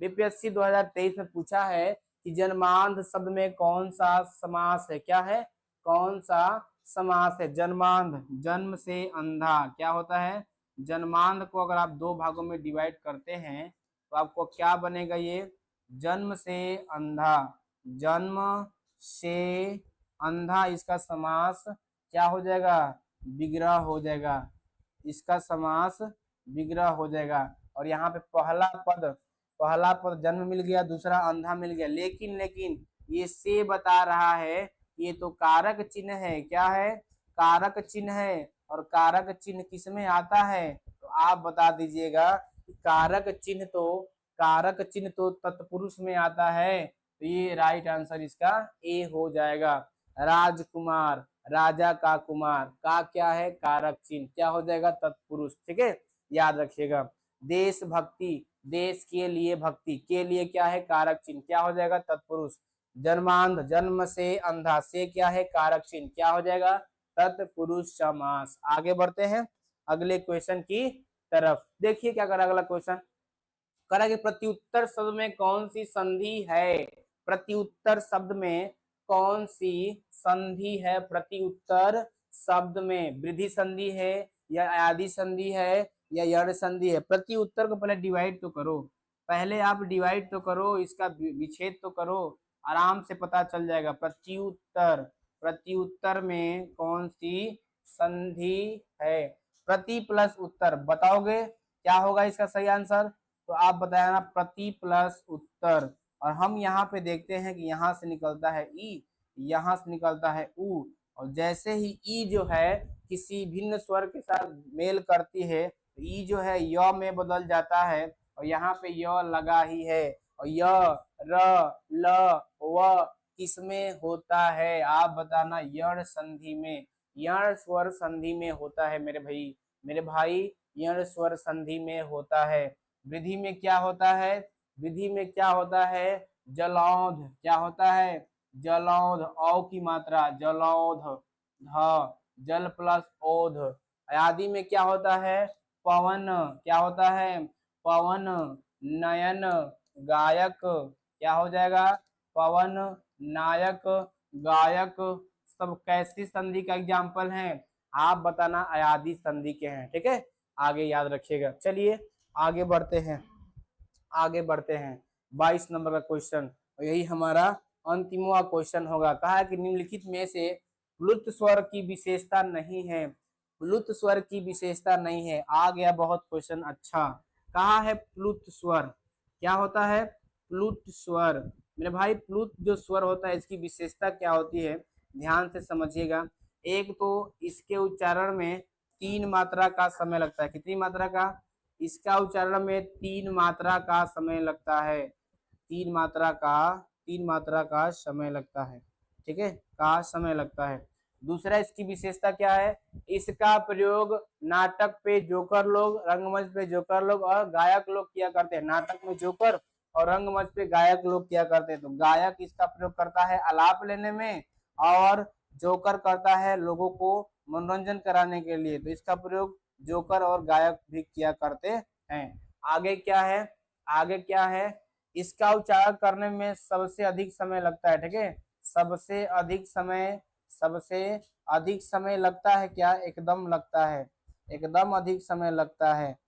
Speaker 1: बीपीएससी 2023 में पूछा है कि जन्मांध शब्द में कौन सा समास है? क्या है? कौन सा समास है? जन्मांध, जन्म से अंधा। क्या होता है? जन्मांध को अगर आप 2 भागों में डिवाइड करते हैं तो आपको क्या बनेगा? ये जन्म से अंधा, जन्म से अंधा, इसका समास क्या हो जाएगा? विग्रह हो जाएगा। इसका समास विग्रह हो जाएगा। और यहाँ पे पहला पद जन्म मिल गया, दूसरा अंधा मिल गया। लेकिन लेकिन ये से बता रहा है, ये तो कारक चिन्ह है। क्या है? कारक चिन्ह है। और कारक चिन्ह किस में आता है? तो आप बता दीजिएगा। कारक चिन्ह तो तत्पुरुष में आता है। तो ये राइट आंसर इसका ए हो जाएगा। राजकुमार, राजा का कुमार, का क्या है? कारक चिन्ह। क्या हो जाएगा? तत्पुरुष। ठीक है, याद रखिएगा। देशभक्ति, देश के लिए भक्ति, के लिए क्या है? कारक चिन्ह। क्या हो जाएगा? तत्पुरुष। जन्मांध, जन्म से अंधा, से क्या है? कारक चिन्ह। क्या हो जाएगा? तत्पुरुष समास। आगे बढ़ते हैं अगले क्वेश्चन की तरफ। देखिए क्या कर अगला क्वेश्चन। कह रहा है कि प्रत्युत्तर शब्द में कौन सी संधि है, प्रत्युत्तर शब्द में कौन सी संधि है, प्रत्युत्तर शब्द में वृद्धि संधि है या आदि संधि है या यण संधि है। प्रत्युत्तर को पहले डिवाइड तो करो, पहले आप डिवाइड तो करो, इसका विच्छेद तो करो, आराम से पता चल जाएगा। प्रत्युत्तर, प्रत्युत्तर में कौन सी संधि है, प्रति प्लस उत्तर, बताओगे क्या होगा इसका सही आंसर, तो आप बताना प्रति प्लस उत्तर। और हम यहाँ पे देखते हैं कि यहाँ से निकलता है ई, यहाँ से निकलता है ऊ, और जैसे ही ई जो है किसी भिन्न स्वर के साथ मेल करती है तो ई जो है य में बदल जाता है, और यहाँ पे य लगा ही है, और य र ल व किसमें होता है, आप बताना यण संधि में, यण स्वर संधि में होता है मेरे भाई यण स्वर संधि में होता है। वृद्धि में क्या होता है, विधि में क्या होता है, जलौध, क्या होता है, जलौध, औ की मात्रा जलौध, ध जल प्लस ओध। आदि में क्या होता है, पवन, क्या होता है, पवन, नयन, गायक, क्या हो जाएगा, पवन, नायक, गायक, सब कैसी संधि का एग्जाम्पल हैं, आप बताना अयादी संधि के हैं। ठीक है, आगे याद रखिएगा। चलिए आगे बढ़ते हैं, आगे बढ़ते हैं। 22 नंबर का क्वेश्चन, और यही हमारा अंतिमवा क्वेश्चन होगा। कहा है कि निम्नलिखित में से प्लुत स्वर की विशेषता नहीं है, प्लुत स्वर की विशेषता नहीं है। आ गया बहुत क्वेश्चन अच्छा। कहा है प्लुत स्वर, क्या होता है, प्लुत स्वर। मेरे भाई प्लुत जो स्वर होता है इसकी विशेषता क्या होती है, ध्यान से समझिएगा। एक तो इसके उच्चारण में 3 मात्रा का समय लगता है, कितनी मात्रा का, इसका उच्चारण में 3 मात्रा का समय लगता है, 3 मात्रा का समय लगता है। ठीक है, का समय लगता है। दूसरा इसकी विशेषता क्या है, इसका प्रयोग नाटक पे जोकर लोग, रंगमंच पे जोकर लोग और गायक लोग किया करते हैं। नाटक में जोकर और रंगमंच पे गायक लोग किया करते हैं। तो गायक इसका प्रयोग करता है आलाप लेने में, और जोकर करता है लोगों को मनोरंजन कराने के लिए। तो इसका प्रयोग जोकर और गायक भी किया करते हैं। आगे क्या है, आगे क्या है, इसका उच्चारण करने में सबसे अधिक समय लगता है। ठीक है, सबसे अधिक समय लगता है, क्या, एकदम लगता है, एकदम अधिक समय लगता है।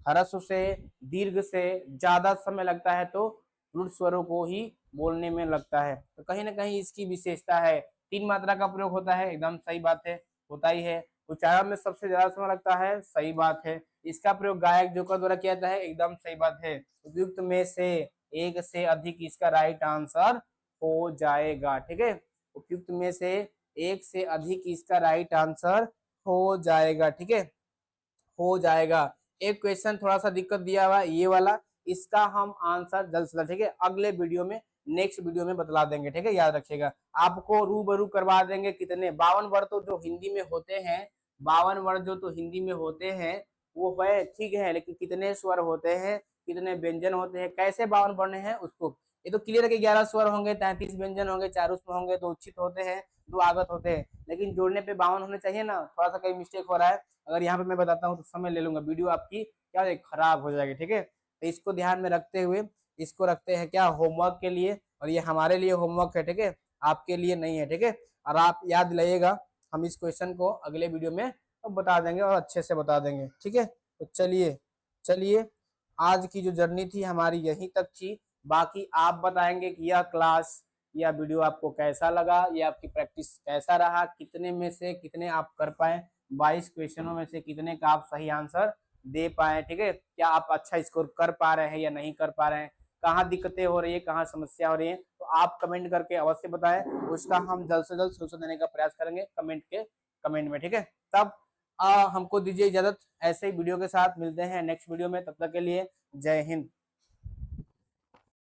Speaker 1: ह्रस्व से दीर्घ से ज्यादा समय लगता है तो प्लुत स्वरों को ही बोलने में लगता है। तो कहीं ना कहीं इसकी विशेषता है। 3 मात्रा का प्रयोग होता है, एकदम सही बात है, होता ही है। उच्चारण में सबसे ज्यादा समय लगता है, सही बात है। इसका प्रयोग गायक जोकर द्वारा किया जाता है, एकदम सही बात है। उपयुक्त में से एक से अधिक इसका राइट आंसर हो जाएगा। ठीक है, उपयुक्त में से एक से अधिक इसका राइट आंसर हो जाएगा। ठीक है, हो जाएगा। एक क्वेश्चन थोड़ा सा दिक्कत दिया हुआ है ये वाला, इसका हम आंसर जल्द से जल्द, ठीक है, अगले वीडियो में, नेक्स्ट वीडियो में बतला देंगे। ठीक है, याद रखिएगा। आपको रूबरू करवा देंगे कितने 52 वर्ड तो जो हिंदी में होते हैं, 52 वर्ड जो तो हिंदी में होते हैं वो है, ठीक है, लेकिन कितने स्वर होते हैं, कितने व्यंजन होते हैं, कैसे 52 वर्ण है उसको, ये तो क्लियर है कि 11 स्वर होंगे, 33 व्यंजन होंगे, 4 उसमें होंगे, 2 उच्चित होते हैं, 2 आगत होते हैं, लेकिन जोड़ने पे 52 होने चाहिए ना। थोड़ा सा कहीं मिस्टेक हो रहा है, अगर यहाँ पे मैं बताता हूँ तो समय ले लूंगा, वीडियो आपकी क्या खराब हो जाएगी। ठीक है, तो इसको ध्यान में रखते हुए इसको रखते हैं क्या, होमवर्क के लिए, और ये हमारे लिए होमवर्क है। ठीक है, आपके लिए नहीं है। ठीक है, और आप याद लाइएगा, हम इस क्वेश्चन को अगले वीडियो में बता देंगे और अच्छे से बता देंगे। ठीक है, तो चलिए आज की जो जर्नी थी हमारी यहीं तक थी। बाकी आप बताएंगे कि यह क्लास या वीडियो आपको कैसा लगा, या आपकी प्रैक्टिस कैसा रहा, कितने में से कितने आप कर पाए, 22 क्वेश्चनों में से कितने का आप सही आंसर दे पाए। ठीक है, क्या आप अच्छा स्कोर कर पा रहे हैं या नहीं कर पा रहे हैं, कहाँ दिक्कतें हो रही है, कहाँ समस्या हो रही है, तो आप कमेंट करके अवश्य बताएं, उसका हम जल्द से जल्द सोल्यूशन देने का प्रयास करेंगे कमेंट में। ठीक है, तब हमको दीजिए इजाजत, ऐसे ही वीडियो के साथ मिलते हैं नेक्स्ट वीडियो में, तब तक के लिए जय हिंद।